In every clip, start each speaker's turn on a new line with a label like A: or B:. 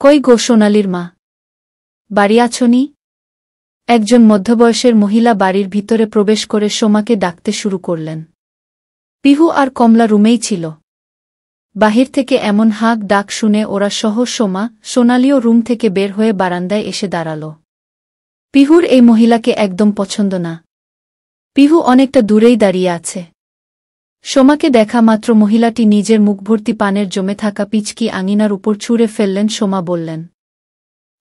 A: কই গো সোনালির মা? বাড়ি আছনি? একজন মধ্যবয়সের মহিলা বাড়ির ভিতরে প্রবেশ করে সোমাকে ডাকতে শুরু করলেন। পিহু আর কমলা রুমেই ছিল। বাহির থেকে এমন হাঁক ডাক শুনে ওরা সহ সোমা, সোনালিও রুম থেকে বের হয়ে বারান্দায় এসে দাঁড়াল। পিহুর এই মহিলাকে একদম পছন্দ না। পিহু অনেকটা দূরেই দাঁড়িয়ে আছে। সোমাকে দেখা মাত্র মহিলাটি নিজের মুখভর্তি পানের জমে থাকা পিচকি আঙিনার উপর ছুঁড়ে ফেললেন। সোমা বললেন,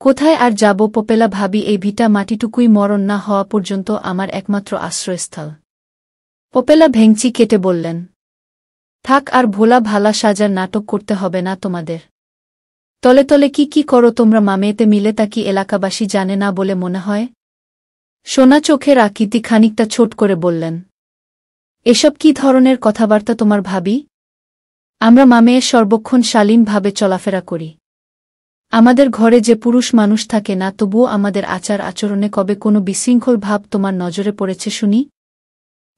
A: কোথায় আর যাব পপেলা ভাবি, এই ভিটা মাটিটুকুই মরণ না হওয়া পর্যন্ত আমার একমাত্র আশ্রয়স্থল। পপেলা ভেংচি কেটে বললেন, থাক আর ভোলা ভালা সাজার নাটক করতে হবে না তোমাদের। তলে তলে কি করো তোমরা মামেতে মিলে, তা কি এলাকাবাসী জানে না বলে মনে হয়? সোনা চোখের আকৃতি খানিকটা ছোট করে বললেন, এসব কি ধরনের কথাবার্তা তোমার ভাবি? আমরা মামেয়ের সর্বক্ষণ শালীনভাবে চলাফেরা করি। আমাদের ঘরে যে পুরুষ মানুষ থাকে না, তবুও আমাদের আচার আচরণে কবে কোনো বিশৃঙ্খল ভাব তোমার নজরে পড়েছে শুনি?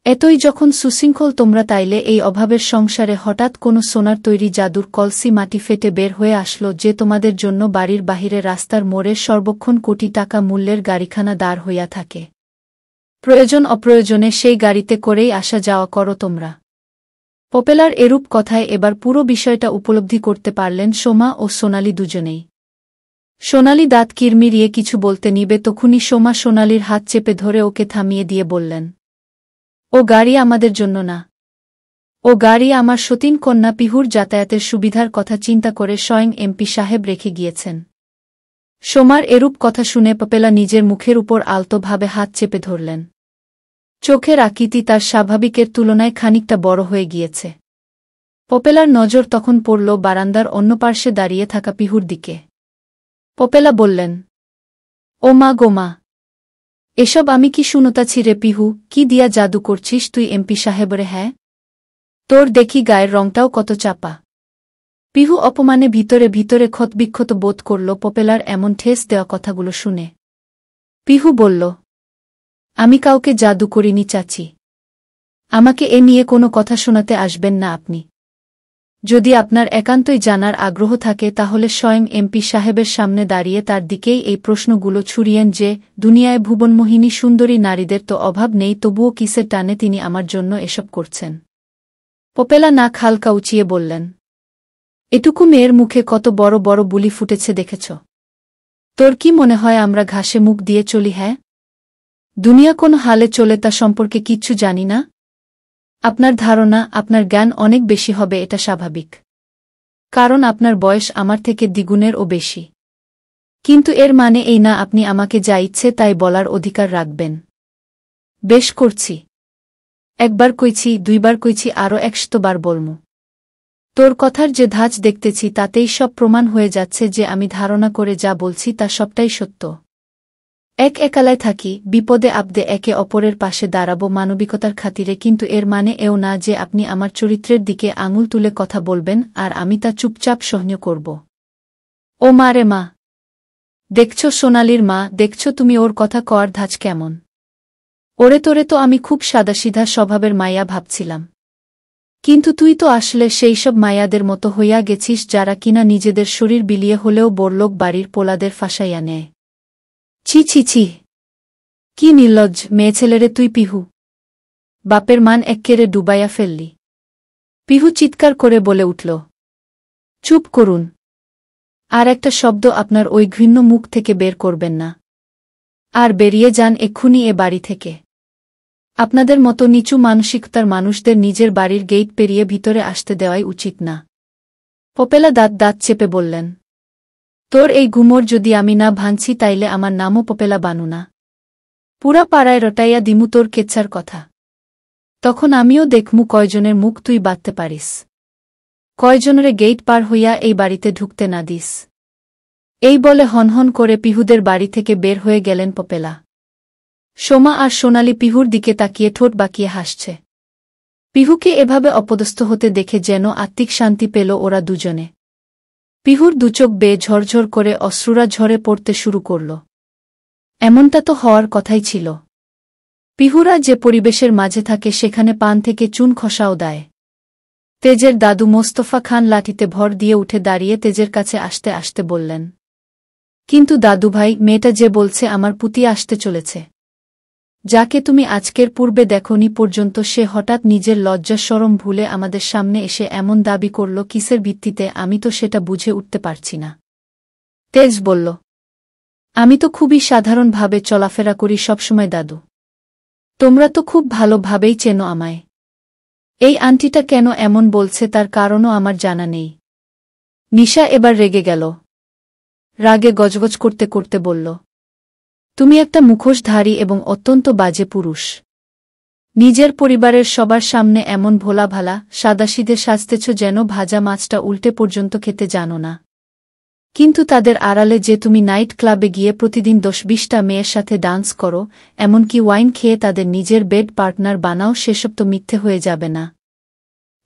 A: এতই যখন সুশৃঙ্খল তোমরা, তাইলে এই অভাবের সংসারে হঠাৎ কোনো সোনার তৈরি জাদুর কলসি মাটি ফেটে বের হয়ে আসলো যে তোমাদের জন্য বাড়ির বাহিরে রাস্তার মোড়ে সর্বক্ষণ কোটি টাকা মূল্যের গাড়িখানা দাঁড় হইয়া থাকে। প্রয়োজন অপ্রয়োজনে সেই গাড়িতে করেই আসা যাওয়া করো তোমরা। পপেলার এরূপ কথায় এবার পুরো বিষয়টা উপলব্ধি করতে পারলেন সোমা ও সোনালি দুজনেই। সোনালি দাঁত কিরমিরিয়ে কিছু বলতে নিবে, তখনই সোমা সোনালির হাত চেপে ধরে ওকে থামিয়ে দিয়ে বললেন, ও গাড়ি আমাদের জন্য না। ও গাড়ি আমার সতীন কন্যা পিহুর যাতায়াতের সুবিধার কথা চিন্তা করে স্বয়ং এমপি সাহেব রেখে গিয়েছেন। সোমার এরূপ কথা শুনে পপেলা নিজের মুখের উপর আলতোভাবে হাত চেপে ধরলেন। চোখের আকৃতি তার স্বাভাবিকের তুলনায় খানিকটা বড় হয়ে গিয়েছে। পপেলার নজর তখন পড়ল বারান্দার অন্য পার্শ্বে দাঁড়িয়ে থাকা পিহুর দিকে। পপেলা বললেন, ও মা গো মা, এসব আমি কি শুনতাছি রে পিহু? কি দিয়া জাদু করছিস তুই এমপি সাহেবরে? হ্যাঁ, তোর দেখি গায়ের রংটাও কত চাপা। পিহু অপমানে ভিতরে ভিতরে ক্ষতবিক্ষত বোধ করল পপেলার এমন ঠেস দেওয়া কথাগুলো শুনে। পিহু বলল, আমি কাউকে জাদু করিনি চাচি। আমাকে এ নিয়ে কোনো কথা শোনাতে আসবেন না আপনি। যদি আপনার একান্তই জানার আগ্রহ থাকে তাহলে স্বয়ং এমপি সাহেবের সামনে দাঁড়িয়ে তার দিকেই এই প্রশ্নগুলো ছুড়িয়েন যে, দুনিয়ায় ভুবনমোহিনী সুন্দরী নারীদের তো অভাব নেই, তবুও কিসের টানে তিনি আমার জন্য এসব করছেন? পপেলা নাক হালকা উঁচিয়ে বললেন, এটুকু মেয়ের মুখে কত বড় বড় বুলি ফুটেছে দেখেছ? তোর কি মনে হয় আমরা ঘাসে মুখ দিয়ে চলি? হ্যাঁ, দুনিয়া কোন হালে চলে তা সম্পর্কে কিচ্ছু জানি না? আপনার ধারণা, আপনার জ্ঞান অনেক বেশি হবে, এটা স্বাভাবিক। কারণ আপনার বয়স আমার থেকে দ্বিগুণেরও বেশি। কিন্তু এর মানে এই না আপনি আমাকে যা ইচ্ছে তাই বলার অধিকার রাখবেন। বেশ করছি। একবার কইছি, দুইবার কইছি, আরও 100 বার বলমু। তোর কথার যে ধাঁচ দেখতেছি তাতেই সব প্রমাণ হয়ে যাচ্ছে যে আমি ধারণা করে যা বলছি তা সবটাই সত্য। একালায় থাকি, বিপদে আপদে একে অপরের পাশে দাঁড়াবো মানবিকতার খাতিরে, কিন্তু এর মানে এও না যে আপনি আমার চরিত্রের দিকে আঙুল তুলে কথা বলবেন আর আমি তা চুপচাপ সহ্য করব। ও মা রে মা, দেখছ সোনালির মা, দেখছ তুমি ওর কথা কওয়ার ধাঁচ কেমন? ওরে তোরে তো আমি খুব সাদাসিধা স্বভাবের মাইয়া ভাবছিলাম, কিন্তু তুই তো আসলে সেই সব মায়াদের মতো হইয়া গেছিস যারা কিনা নিজেদের শরীর বিলিয়ে হলেও বড়লোক বাড়ির পোলাদের ফাঁসাইয়া নেয়। ছি ছি ছি, কি নির্লজ্জ মেয়েছেলেরে তুই পিহু! বাপের মান এক্কেরে ডুবাইয়া ফেললি। পিহু চিৎকার করে বলে উঠল, চুপ করুন। আর একটা শব্দ আপনার ওই ঘৃণ্য মুখ থেকে বের করবেন না। আর বেরিয়ে যান এক্ষুনি এ বাড়ি থেকে। আপনাদের মতো নিচু মানসিকতার মানুষদের নিজের বাড়ির গেট পেরিয়ে ভিতরে আসতে দেওয়াই উচিত না। পপেলা দাঁত চেপে বললেন, তোর এই ঘুমোর যদি আমি না ভাঙছি তাইলে আমার নামও পপেলা বানু না। পুরা পাড়ায় রটাইয়া দিমু তোর কেচ্ছার কথা। তখন আমিও দেখমু কয়জনের মুখ তুই বাঁধতে পারিস, কয়জনরে গেট পার হইয়া এই বাড়িতে ঢুকতে না দিস। এই বলে হনহন করে পিহুদের বাড়ি থেকে বের হয়ে গেলেন পপেলা। সোমা আর সোনালি পিহুর দিকে তাকিয়ে ঠোঁট বাঁকিয়ে হাসছে। পিহুকে এভাবে অপদস্থ হতে দেখে যেন আত্মিক শান্তি পেল ওরা দুজনে। পিহুর দুচোখ বেয়ে ঝরঝর করে অশ্রুরা ঝরে পড়তে শুরু করল। এমনটা তো হওয়ার কথাই ছিল। পিহুরা যে পরিবেশের মাঝে থাকে সেখানে পান থেকে চুন খসাও দেয়। তেজের দাদু মোস্তফা খান লাঠিতে ভর দিয়ে উঠে দাঁড়িয়ে তেজের কাছে আসতে আসতে বললেন, কিন্তু দাদুভাই, মেয়েটা যে বলছে আমার পুতি আসতে চলেছে, যাকে তুমি আজকের পূর্বে দেখনি পর্যন্ত, সে হঠাৎ নিজের লজ্জা শরম ভুলে আমাদের সামনে এসে এমন দাবি করল কিসের ভিত্তিতে? আমি তো সেটা বুঝে উঠতে পারছি না। তেজ বলল, আমি তো খুবই সাধারণভাবে চলাফেরা করি সবসময় দাদু। তোমরা তো খুব ভালোভাবেই চেনো আমায়। এই আন্টিটা কেন এমন বলছে তার কারণও আমার জানা নেই। নিশা এবার রেগে গেল। রাগে গজগজ করতে করতে বলল, তুমি একটা মুখোশধারী এবং অত্যন্ত বাজে পুরুষ। নিজের পরিবারের সবার সামনে এমন ভোলাভালা সাদাসিধে সাজতেছ যেন ভাজা মাছটা উল্টে পর্যন্ত খেতে জানো না। কিন্তু তাদের আড়ালে যে তুমি নাইট ক্লাবে গিয়ে প্রতিদিন 10-20টা মেয়ের সাথে ডান্স করো, এমনকি ওয়াইন খেয়ে তাদের নিজের বেড পার্টনার বানাও, সেসব তো মিথ্যে হয়ে যাবে না?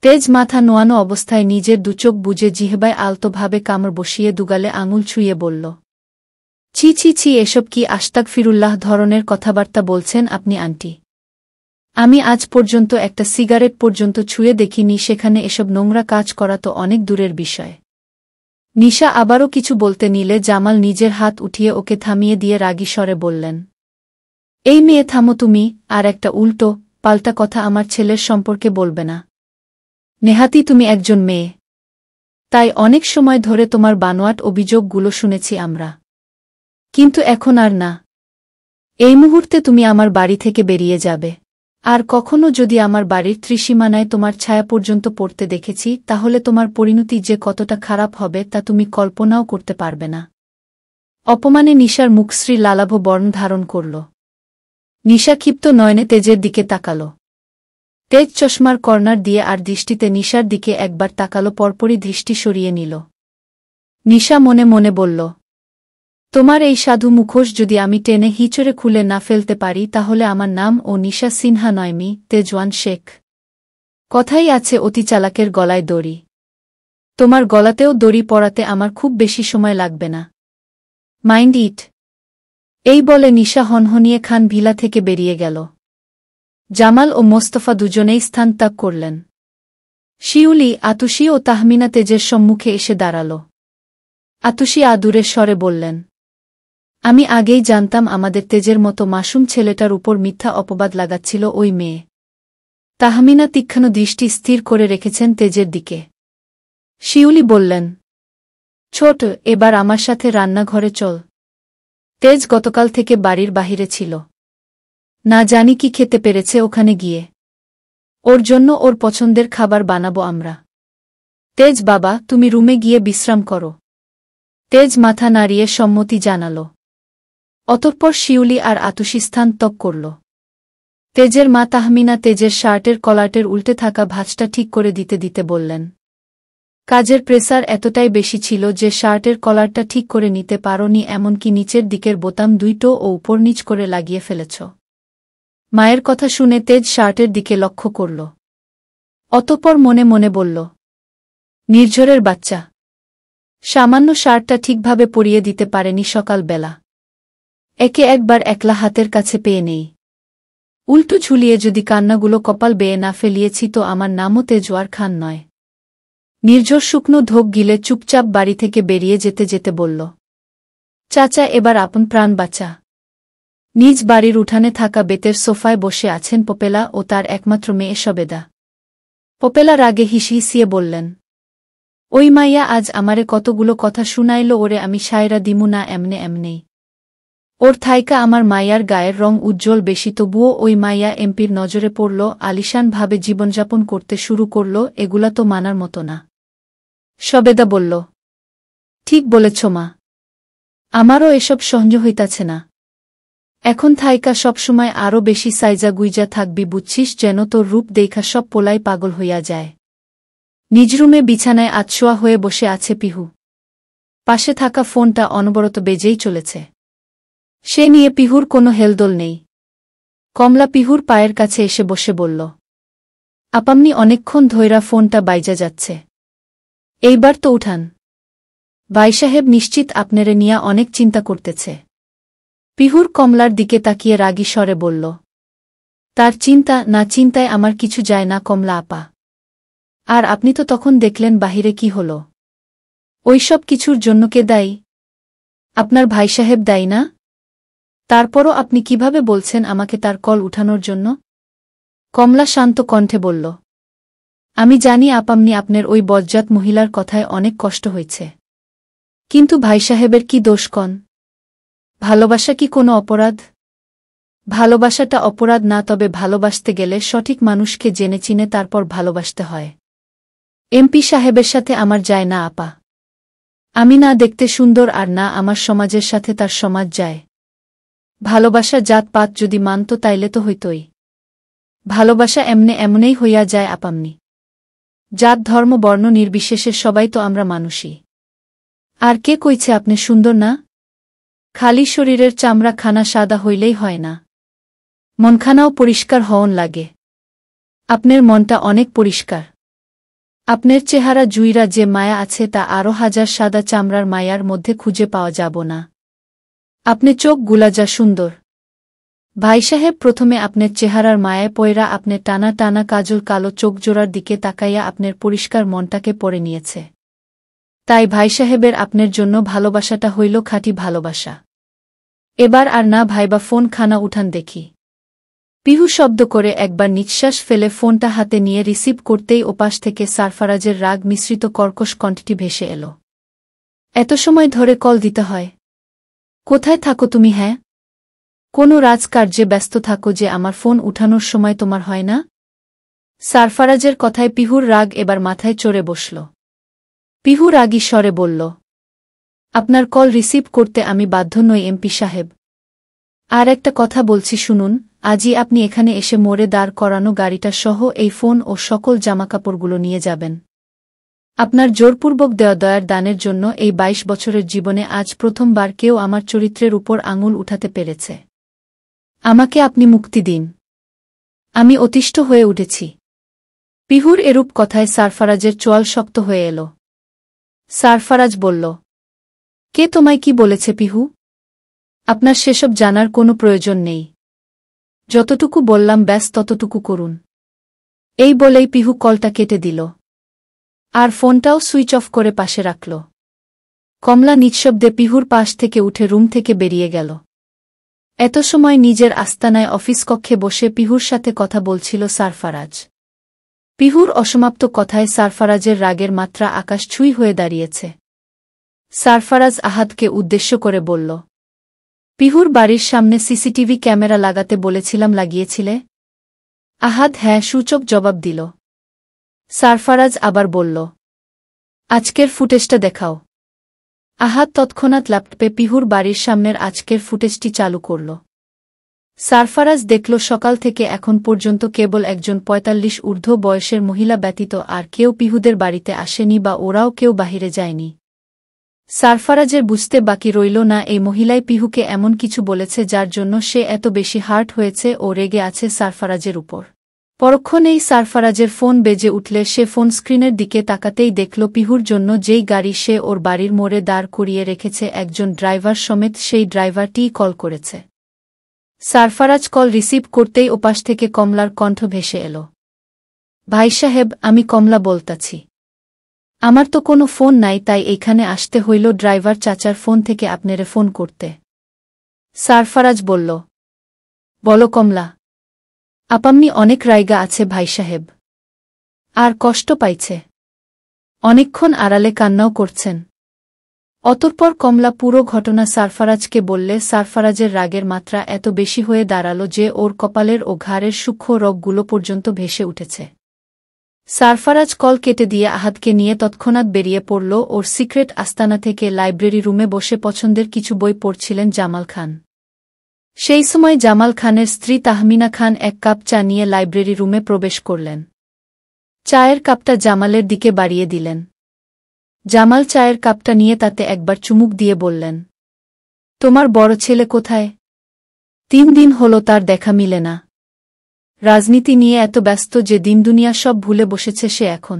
A: তেজ মাথা নোয়ানো অবস্থায় নিজের দুচোখ বুজে জিহবায় আলতোভাবে কামড় বসিয়ে দুগালে আঙুল ছুঁয়ে বলল, ছি ছি ছি, এসব কি আস্তাগফিরুল্লাহ ধরনের কথাবার্তা বলছেন আপনি আন্টি? আমি আজ পর্যন্ত একটা সিগারেট পর্যন্ত ছুঁয়ে দেখিনি, সেখানে এসব নোংরা কাজ করা তো অনেক দূরের বিষয়। নিশা আবারও কিছু বলতে নিলে জামাল নিজের হাত উঠিয়ে ওকে থামিয়ে দিয়ে রাগী স্বরে বললেন, এই মেয়ে থামো তুমি, আর একটা উল্টো পাল্টা কথা আমার ছেলের সম্পর্কে বলবে না। নেহাতি তুমি একজন মেয়ে, তাই অনেক সময় ধরে তোমার বানোয়াট অভিযোগগুলো শুনেছি আমরা, কিন্তু এখন আর না। এই মুহূর্তে তুমি আমার বাড়ি থেকে বেরিয়ে যাবে। আর কখনো যদি আমার বাড়ির ত্রিসীমানায় তোমার ছায়া পর্যন্ত পড়তে দেখেছি, তাহলে তোমার পরিণতি যে কতটা খারাপ হবে তা তুমি কল্পনাও করতে পারবে না। অপমানে নিশার মুখশ্রী লালাভ বর্ণ ধারণ করল। নিশা ক্ষিপ্ত নয়নে তেজের দিকে তাকাল। তেজ চশমার কর্নার দিয়ে আর দৃষ্টিতে নিশার দিকে একবার তাকাল, পরপরই দৃষ্টি সরিয়ে নিল। নিশা মনে মনে বলল, তোমার এই সাধু মুখোশ যদি আমি টেনে হিঁচড়ে খুলে না ফেলতে পারি, তাহলে আমার নাম ও নিশা সিনহা নয়মি তেজওয়ান শেখ। কথাই আছে, অতি চালাকের গলায় দড়ি। তোমার গলাতেও দড়ি পরাতে আমার খুব বেশি সময় লাগবে না। Mind it. এই বলে নিশা হনহনিয়ে খান ভিলা থেকে বেরিয়ে গেল। জামাল ও মোস্তফা দুজনেই স্থান ত্যাগ করলেন। শিউলি, আতুশি ও তাহমিনা তেজের সম্মুখে এসে দাঁড়াল। আতুশি আদুরের স্বরে বললেন, আমি আগেই জানতাম আমাদের তেজের মতো মাসুম ছেলেটার উপর মিথ্যা অপবাদ লাগাচ্ছিল ওই মেয়ে। তাহমিনা তীক্ষ্ণ দৃষ্টি স্থির করে রেখেছেন তেজের দিকে। শিউলি বললেন, ছোট, এবার আমার সাথে রান্নাঘরে চল। তেজ গতকাল থেকে বাড়ির বাহিরে ছিল, না জানি কি খেতে পেরেছে ওখানে গিয়ে। ওর জন্য ওর পছন্দের খাবার বানাবো আমরা। তেজ বাবা, তুমি রুমে গিয়ে বিশ্রাম করো। তেজ মাথা নাড়িয়ে সম্মতি জানাল। অতঃপর শিউলি আর আতুশি স্থান ত্যাগ করল। তেজের মা তাহমিনা তেজের শার্টের কলারটের উল্টে থাকা ভাঁজটা ঠিক করে দিতে দিতে বললেন, কাজের প্রেসার এতটাই বেশি ছিল যে শার্টের কলারটা ঠিক করে নিতে পারোনি, এমনকি নিচের দিকের বোতাম দুইটো ও উপর নিচ করে লাগিয়ে ফেলেছ। মায়ের কথা শুনে তেজ শার্টের দিকে লক্ষ্য করল। অতঃপর মনে মনে বলল, নির্ঝরের বাচ্চা, সামান্য শার্টটা ঠিকভাবে পরিয়ে দিতে পারেনি সকালবেলা। একে একবার একলা হাতের কাছে পেয়ে নেই। উল্টো ঝুলিয়ে যদি কান্নাগুলো কপাল বেয়ে না ফেলিয়েছি তো আমার নামও তেজওয়ার খান নয়। নির্ঝর শুকনো ঢোক গিলে চুপচাপ বাড়ি থেকে বেরিয়ে যেতে যেতে বলল, চাচা, এবার আপন প্রাণ বাঁচা। নিজ বাড়ির উঠানে থাকা বেতের সোফায় বসে আছেন পপেলা ও তার একমাত্র মেয়ে সবেদা। পপেলা রাগে হিসিয়ে বললেন, ওই মাইয়া আজ আমারে কতগুলো কথা শুনাইল, ওরে আমি সায়রা দিমু না এমনে এমনেই। ওর থাইকা আমার মাইয়ার গায়ের রং উজ্জ্বল বেশি, তবুও ওই মাইয়া এমপির নজরে পড়ল, আলিশানভাবে জীবনযাপন করতে শুরু করল, এগুলা তো মানার মতো না। সবেদা বলল, ঠিক বলেছ মা, আমারও এসব সহ্য হইতাছে না। এখন থাইকা সবসময় আরও বেশি সাইজা গুইজা থাকবি, বুঝছিস, যেন তোর রূপ দেইখা সব পোলাই পাগল হইয়া যায়। নিজ রুমে বিছানায় আতশোয়া হয়ে বসে আছে পিহু। পাশে থাকা ফোনটা অনবরত বেজেই চলেছে। সে নিয়ে পিহুর কোনো হেলদোল নেই। কমলা পিহুর পায়ের কাছে এসে বসে বলল, আপামনি অনেকক্ষণ ধইরা ফোনটা বাইজা যাচ্ছে, এইবার তো উঠান। ভাই সাহেব নিশ্চিত আপনারে নিয়া অনেক চিন্তা করতেছে। পিহুর কমলার দিকে তাকিয়ে রাগী স্বরে বলল, তার চিন্তা না চিন্তায় আমার কিছু যায় না কমলা আপা। আর আপনি তো তখন দেখলেন বাহিরে কি হল। ওইসব কিছুর জন্য কে দায়ী? আপনার ভাই সাহেব দায়ী না? তারপরও আপনি কিভাবে বলছেন আমাকে তার কল উঠানোর জন্য? কমলা শান্ত কণ্ঠে বলল, আমি জানি আপামনি আপনার ওই বজ্জাত মহিলার কথায় অনেক কষ্ট হয়েছে। কিন্তু ভাই সাহেবের কি দোষ কন? ভালোবাসা কি কোনো অপরাধ? ভালোবাসাটা অপরাধ না, তবে ভালোবাসতে গেলে সঠিক মানুষকে জেনে চিনে তারপর ভালোবাসতে হয়। এমপি সাহেবের সাথে আমার যায় না আপা। আমি না দেখতে সুন্দর আর না আমার সমাজের সাথে তার সমাজ যায়। ভালোবাসা জাতপাত যদি মানত তাইলে তো হইতই। ভালোবাসা এমনেই হইয়া যায় আপামনি। জাত ধর্ম বর্ণ নির্বিশেষে সবাই তো আমরা মানুষই। আর কে কইছে আপনি সুন্দর না? খালি শরীরের চামড়া খানা সাদা হইলেই হয় না, মনখানাও পরিষ্কার হওন লাগে। আপনার মনটা অনেক পরিষ্কার। আপনার চেহারা জুইরা যে মায়া আছে তা আরও হাজার সাদা চামড়ার মায়ার মধ্যে খুঁজে পাওয়া যাব না। আপনি চোখ গুলা যা সুন্দর। ভাই সাহেব প্রথমে আপনার চেহারার মায়ায় পয়রা আপনার টানা টানা কাজল কালো চোখজোড়ার দিকে তাকাইয়া আপনার পরিষ্কার মনটাকে পড়ে নিয়েছে। তাই ভাই সাহেবের আপনার জন্য ভালোবাসাটা হইল খাঁটি ভালোবাসা। এবার আর না ভাইবা ফোন খানা উঠান দেখি। পিহু শব্দ করে একবার নিঃশ্বাস ফেলে ফোনটা হাতে নিয়ে রিসিভ করতেই ওপাশ থেকে সারফারাজের রাগ মিশ্রিত কর্কশ কণ্ঠটি ভেসে এল। এত সময় ধরে কল দিতে হয়? কোথায় থাকো তুমি? হ্যাঁ, কোনো রাজকার্যে ব্যস্ত থাকো যে আমার ফোন উঠানোর সময় তোমার হয় না? সারফারাজের কথায় পিহুর রাগ এবার মাথায় চড়ে বসল। পিহু রাগী স্বরে বলল, আপনার কল রিসিভ করতে আমি বাধ্য নই এমপি সাহেব। আর একটা কথা বলছি শুনুন, আজই আপনি এখানে এসে মোড়ে দাঁড় করানো গাড়িটা সহ এই ফোন ও সকল জামাকাপড়গুলো নিয়ে যাবেন। আপনার জোরপূর্বক দেওয়া দয়ার দানের জন্য এই ২২ বছরের জীবনে আজ প্রথমবার কেউ আমার চরিত্রের উপর আঙুল উঠাতে পেরেছে। আমাকে আপনি মুক্তি দিন। আমি অতিষ্ঠ হয়ে উঠেছি। পিহুর এরূপ কথায় সারফারাজের চোয়াল শক্ত হয়ে এল। সারফারাজ বলল, কে তোমায় কি বলেছে পিহু? আপনার সেসব জানার কোনো প্রয়োজন নেই। যতটুকু বললাম ব্যাস ততটুকু করুন। এই বলেই পিহু কলটা কেটে দিল। আর ফোনটাও সুইচ অফ করে পাশে রাখল। কমলা নিঃশব্দে পিহুর পাশ থেকে উঠে রুম থেকে বেরিয়ে গেল। এত সময় নিজের আস্তানায় অফিস কক্ষে বসে পিহুর সাথে কথা বলছিল সারফারাজ। পিহুর অসমাপ্ত কথায় সারফারাজের রাগের মাত্রা আকাশছুঁই হয়ে দাঁড়িয়েছে। সারফারাজ আহাদকে উদ্দেশ্য করে বলল, পিহুর বাড়ির সামনে সিসিটিভি ক্যামেরা লাগাতে বলেছিলাম, লাগিয়েছিলে? আহাদ হ্যাঁ সূচক জবাব দিল। সারফারাজ আবার বলল, আজকের ফুটেজটা দেখাও। আহাদ তৎক্ষণাৎ ল্যাপটপে পিহুর বাড়ির সামনের আজকের ফুটেজটি চালু করল। সারফারাজ দেখল সকাল থেকে এখন পর্যন্ত কেবল একজন ৪৫ ঊর্ধ্ব বয়সের মহিলা ব্যতীত আর কেউ পিহুদের বাড়িতে আসেনি বা ওরাও কেউ বাহিরে যায়নি। সারফারাজের বুঝতে বাকি রইল না এই মহিলাই পিহুকে এমন কিছু বলেছে যার জন্য সে এত বেশি হার্ট হয়েছে ও রেগে আছে সারফারাজের উপর। পরক্ষণেই সারফারাজের ফোন বেজে উঠলে সে ফোন স্ক্রিনের দিকে তাকাতেই দেখল পিহুর জন্য যেই গাড়ি সে ওর বাড়ির মোড়ে দাঁড় করিয়ে রেখেছে একজন ড্রাইভার সমেত সেই ড্রাইভারটিই কল করেছে। সারফারাজ কল রিসিভ করতেই ওপাশ থেকে কমলার কণ্ঠ ভেসে এল, ভাই সাহেব আমি কমলা বলতাছি। আমার তো কোনো ফোন নাই, তাই এইখানে আসতে হইল ড্রাইভার চাচার ফোন থেকে আপনারে ফোন করতে। সারফারাজ বলল, বলো কমলা। আপামনি অনেক রাইগা আছে ভাই সাহেব। আর কষ্ট পাইছে। অনেকক্ষণ আড়ালে কান্নাও করছেন। অতঃপর কমলা পুরো ঘটনা সারফারাজকে বললে সারফারাজের রাগের মাত্রা এত বেশি হয়ে দাঁড়াল যে ওর কপালের ও ঘাড়ের সূক্ষ্ম রগগুলো পর্যন্ত ভেসে উঠেছে। সারফারাজ কল কেটে দিয়ে আহাদকে নিয়ে তৎক্ষণাৎ বেরিয়ে পড়ল ওর সিক্রেট আস্তানা থেকে। লাইব্রেরি রুমে বসে পছন্দের কিছু বই পড়ছিলেন জামাল খান। সেই সময় জামাল খানের স্ত্রী তাহমিনা খান এক কাপ চা নিয়ে লাইব্রেরি রুমে প্রবেশ করলেন। চায়ের কাপটা জামালের দিকে বাড়িয়ে দিলেন। জামাল চায়ের কাপটা নিয়ে তাতে একবার চুমুক দিয়ে বললেন, তোমার বড় ছেলে কোথায়? ৩ দিন হলো তার দেখা মিলে না। রাজনীতি নিয়ে এত ব্যস্ত যে দিনদুনিয়া সব ভুলে বসেছে সে এখন।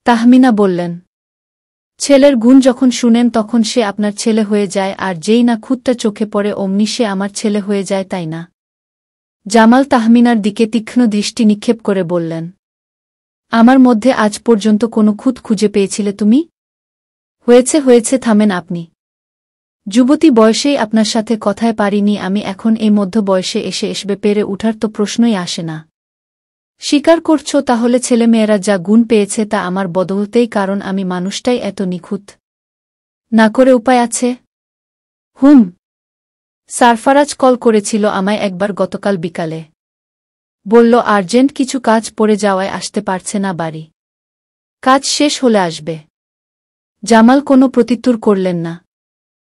A: তাহমিনা বললেন, ছেলের গুণ যখন শুনেন তখন সে আপনার ছেলে হয়ে যায়, আর যেই না খুঁতটা চোখে পড়ে অমনি সে আমার ছেলে হয়ে যায়, তাই না? জামাল তাহমিনার দিকে তীক্ষ্ণ দৃষ্টি নিক্ষেপ করে বললেন, আমার মধ্যে আজ পর্যন্ত কোনো খুঁত খুঁজে পেয়েছিলে তুমি? হয়েছে থামেন আপনি। যুবতী বয়সেই আপনার সাথে কথায় পারিনি আমি এখন এই মধ্য বয়সে এসবে পেরে উঠার তো প্রশ্নই আসে না। স্বীকার করছ তাহলে ছেলেমেয়েরা যা গুণ পেয়েছে তা আমার বদলতেই কারণ আমি মানুষটাই এত নিখুঁত না করে উপায় আছে? হুম। সারফারাজ কল করেছিল আমায় একবার গতকাল বিকালে। বলল আর্জেন্ট কিছু কাজ পড়ে যাওয়ায় আসতে পারছে না বাড়ি। কাজ শেষ হলে আসবে। জামাল কোনো প্রত্যুত্তর করলেন না।